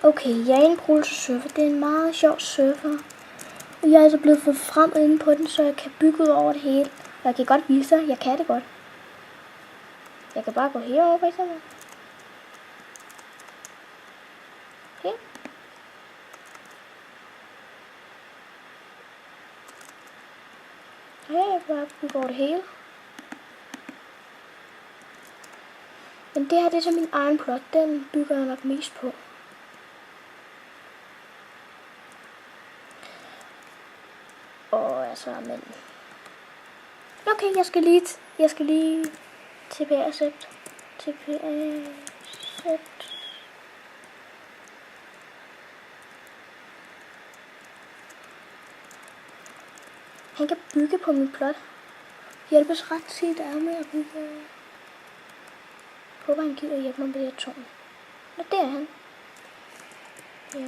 Okay, jeg er inde på server. Det er en meget sjov server. Og jeg er altså blevet fået frem inde på den, så jeg kan bygge ud over det hele. Og jeg kan godt vise dig, jeg kan det godt. Jeg kan bare gå herover for eksempel. Okay. Ja, jeg kan bare bygge over det hele. Men det her, det er så min egen plot. Den bygger jeg nok mest på. Og altså, men... Okay, jeg skal lige TPA-sæt. Han kan bygge på min plot. Hjælpes ret tit af med at bygge. Håber han gider hjælpe mig med det her tårn. Nå, det er han. Ja.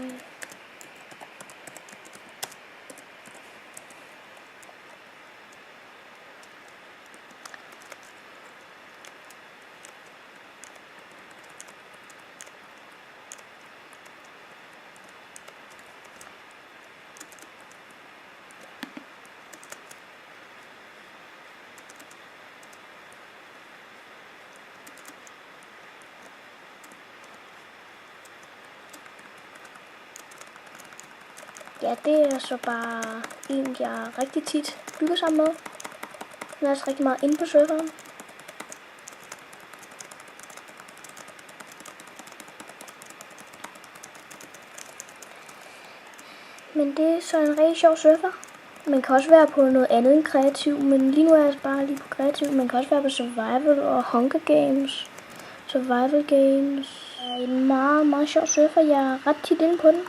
Ja, det er så bare en, jeg rigtig tit bygger sammen med. Den er altså rigtig meget inde på serveren. Men det er så en rigtig sjov server. Man kan også være på noget andet end kreativ, men lige nu er jeg bare lige på kreativ. Man kan også være på survival og Hunger Games. Survival Games er en meget, meget sjov server. Jeg er ret tit inde på den.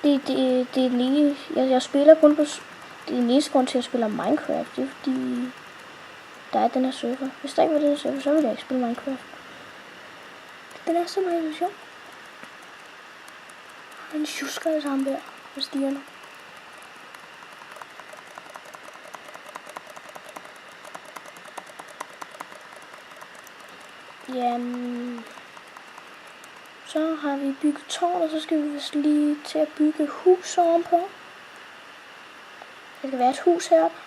Det er lige, jeg spiller kun på, det er den eneste grund til, at jeg spiller Minecraft. Det er fordi, der er den her server. Hvis der ikke var den her server, så ville jeg ikke spille Minecraft. Den er simpelthen så sjov. Han tjusker altså ham der på stierne. Jamen, så har vi bygget tårn, og så skal vi vist lige til at bygge hus ovenpå. Der skal være et hus heroppe.